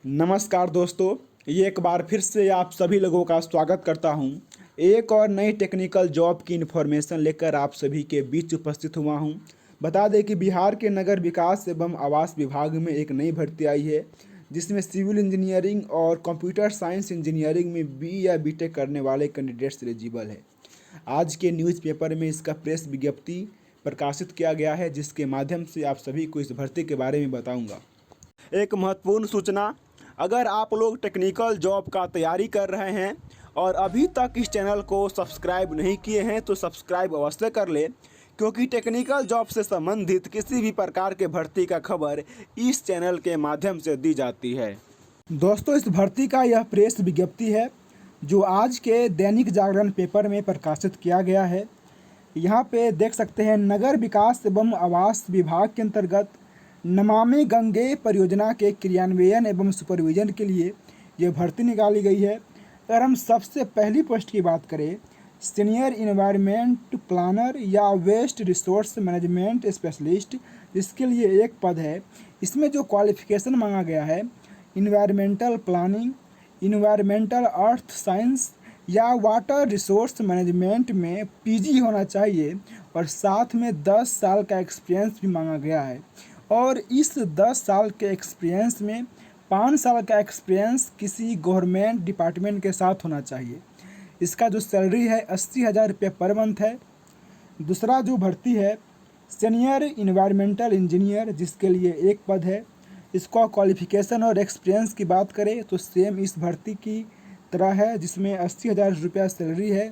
नमस्कार दोस्तों, ये एक बार फिर से आप सभी लोगों का स्वागत करता हूं। एक और नई टेक्निकल जॉब की इन्फॉर्मेशन लेकर आप सभी के बीच उपस्थित हुआ हूं। बता दें कि बिहार के नगर विकास एवं आवास विभाग में एक नई भर्ती आई है, जिसमें सिविल इंजीनियरिंग और कंप्यूटर साइंस इंजीनियरिंग में बी या बीटेक करने वाले कैंडिडेट्स एलिजिबल है। आज के न्यूज़पेपर में इसका प्रेस विज्ञप्ति प्रकाशित किया गया है, जिसके माध्यम से आप सभी को इस भर्ती के बारे में बताऊँगा। एक महत्वपूर्ण सूचना, अगर आप लोग टेक्निकल जॉब का तैयारी कर रहे हैं और अभी तक इस चैनल को सब्सक्राइब नहीं किए हैं तो सब्सक्राइब अवश्य कर लें, क्योंकि टेक्निकल जॉब से संबंधित किसी भी प्रकार के भर्ती का खबर इस चैनल के माध्यम से दी जाती है। दोस्तों, इस भर्ती का यह प्रेस विज्ञप्ति है जो आज के दैनिक जागरण पेपर में प्रकाशित किया गया है। यहाँ पे देख सकते हैं, नगर विकास एवं आवास विभाग के अंतर्गत नमामि गंगे परियोजना के क्रियान्वयन एवं सुपरविजन के लिए यह भर्ती निकाली गई है। अगर हम सबसे पहली पोस्ट की बात करें, सीनियर इन्वायरमेंट प्लानर या वेस्ट रिसोर्स मैनेजमेंट स्पेशलिस्ट, इसके लिए एक पद है। इसमें जो क्वालिफिकेशन मांगा गया है, environmental planning, environmental earth science या वाटर रिसोर्स मैनेजमेंट में पीजी होना चाहिए और साथ में 10 साल का एक्सपीरियंस भी मांगा गया है। और इस 10 साल के एक्सपीरियंस में 5 साल का एक्सपीरियंस किसी गवर्नमेंट डिपार्टमेंट के साथ होना चाहिए। इसका जो सैलरी है 80,000 रुपये पर मंथ है। दूसरा जो भर्ती है, सीनियर इन्वायरमेंटल इंजीनियर, जिसके लिए एक पद है। इसका क्वालिफिकेशन और एक्सपीरियंस की बात करें तो सेम इस भर्ती की तरह है, जिसमें 80,000 रुपया सैलरी है।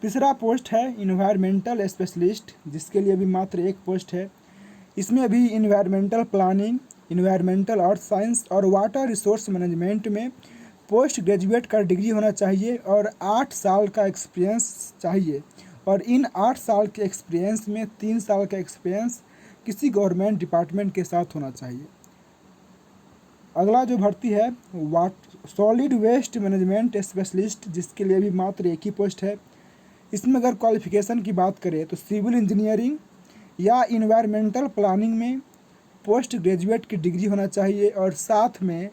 तीसरा पोस्ट है इन्वायरमेंटल स्पेशलिस्ट, जिसके लिए भी मात्र एक पोस्ट है। इसमें भी environmental planning, environmental earth science और वाटर रिसोर्स मैनेजमेंट में पोस्ट ग्रेजुएट का डिग्री होना चाहिए और 8 साल का एक्सपीरियंस चाहिए। और इन 8 साल के एक्सपीरियंस में 3 साल का एक्सपीरियंस किसी गवर्नमेंट डिपार्टमेंट के साथ होना चाहिए। अगला जो भर्ती है सॉलिड वेस्ट मैनेजमेंट स्पेशलिस्ट, जिसके लिए भी मात्र एक ही पोस्ट है। इसमें अगर क्वालिफिकेशन की बात करें तो सिविल इंजीनियरिंग या इन्वायरमेंटल प्लानिंग में पोस्ट ग्रेजुएट की डिग्री होना चाहिए और साथ में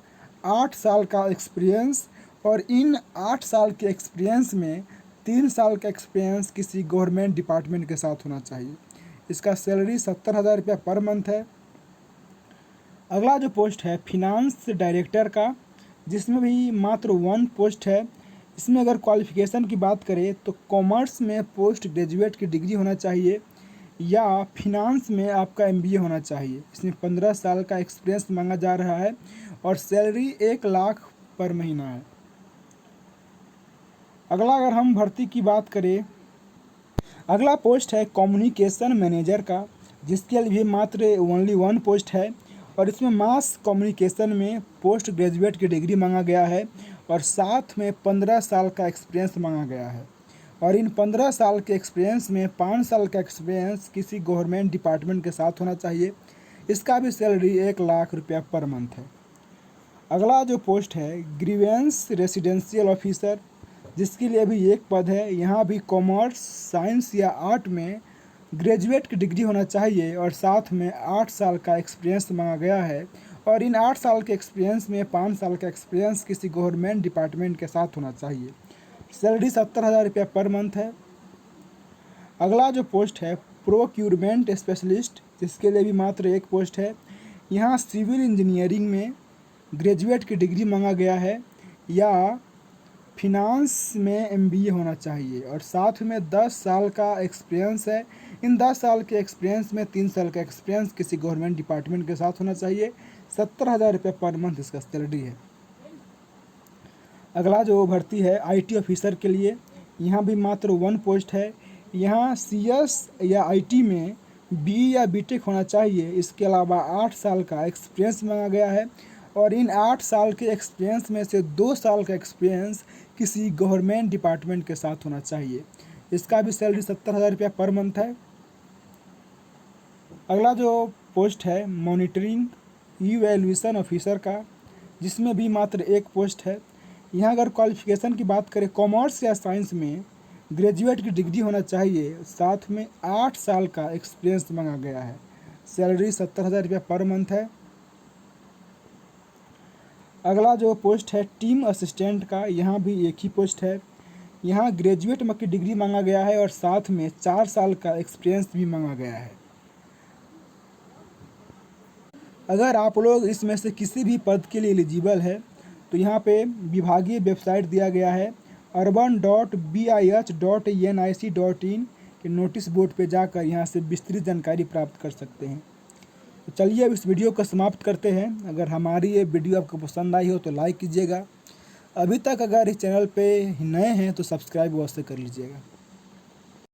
8 साल का एक्सपीरियंस, और इन 8 साल के एक्सपीरियंस में 3 साल का एक्सपीरियंस किसी गवर्नमेंट डिपार्टमेंट के साथ होना चाहिए। इसका सैलरी 70,000 रुपया पर मंथ है। अगला जो पोस्ट है फिनांस डायरेक्टर का, जिसमें भी मात्र 1 पोस्ट है। इसमें अगर क्वालिफिकेशन की बात करें तो कॉमर्स में पोस्ट ग्रेजुएट की डिग्री होना चाहिए या फिनांस में आपका एमबीए होना चाहिए। इसमें 15 साल का एक्सपीरियंस मांगा जा रहा है और सैलरी 1 लाख पर महीना है। अगला अगर हम भर्ती की बात करें, अगला पोस्ट है कम्युनिकेशन मैनेजर का, जिसके लिए मात्र ओनली 1 पोस्ट है और इसमें मास कम्युनिकेशन में पोस्ट ग्रेजुएट की डिग्री मांगा गया है और साथ में 15 साल का एक्सपीरियंस मांगा गया है। और इन 15 साल के एक्सपीरियंस में 5 साल का एक्सपीरियंस किसी गवर्नमेंट डिपार्टमेंट के साथ होना चाहिए। इसका भी सैलरी 1 लाख रुपया पर मंथ है। अगला जो पोस्ट है ग्रीवेंस रेसिडेंशियल ऑफिसर, जिसके लिए भी एक पद है। यहाँ भी कॉमर्स, साइंस या आर्ट में ग्रेजुएट की डिग्री होना चाहिए और साथ में 8 साल का एक्सपीरियंस मांगा गया है। और इन 8 साल के एक्सपीरियंस में 5 साल का एक्सपीरियंस किसी गवर्नमेंट डिपार्टमेंट के साथ होना चाहिए। सैलरी 70,000 रुपया पर मंथ है। अगला जो पोस्ट है प्रोक्यूरमेंट स्पेशलिस्ट, जिसके लिए भी मात्र एक पोस्ट है। यहाँ सिविल इंजीनियरिंग में ग्रेजुएट की डिग्री मांगा गया है या फिनांस में एमबीए होना चाहिए और साथ में 10 साल का एक्सपीरियंस है। इन 10 साल के एक्सपीरियंस में 3 साल का एक्सपीरियंस किसी गवर्नमेंट डिपार्टमेंट के साथ होना चाहिए। 70,000 रुपये पर मंथ इसका सैलरी है। अगला जो भर्ती है आईटी ऑफिसर के लिए, यहाँ भी मात्र 1 पोस्ट है। यहाँ सीएस या आईटी में बी या बीटेक होना चाहिए। इसके अलावा 8 साल का एक्सपीरियंस मांगा गया है और इन 8 साल के एक्सपीरियंस में से 2 साल का एक्सपीरियंस किसी गवर्नमेंट डिपार्टमेंट के साथ होना चाहिए। इसका भी सैलरी 70,000 रुपया पर मंथ है। अगला जो पोस्ट है मॉनिटरिंग इवैल्यूएशन ऑफिसर का, जिसमें भी मात्र एक पोस्ट है। यहाँ अगर क्वालिफिकेशन की बात करें, कॉमर्स या साइंस में ग्रेजुएट की डिग्री होना चाहिए, साथ में 8 साल का एक्सपीरियंस मांगा गया है। सैलरी 70,000 रुपया पर मंथ है। अगला जो पोस्ट है टीम असिस्टेंट का, यहाँ भी एक ही पोस्ट है। यहाँ ग्रेजुएट की डिग्री मांगा गया है और साथ में 4 साल का एक्सपीरियंस भी मांगा गया है। अगर आप लोग इसमें से किसी भी पद के लिए एलिजिबल है तो यहाँ पे विभागीय वेबसाइट दिया गया है urban.bih.nic.in के नोटिस बोर्ड पे जाकर यहाँ से विस्तृत जानकारी प्राप्त कर सकते हैं। तो चलिए अब इस वीडियो को समाप्त करते हैं। अगर हमारी ये वीडियो आपको पसंद आई हो तो लाइक कीजिएगा। अभी तक अगर इस चैनल पे नए हैं तो सब्सक्राइब अवश्य कर लीजिएगा।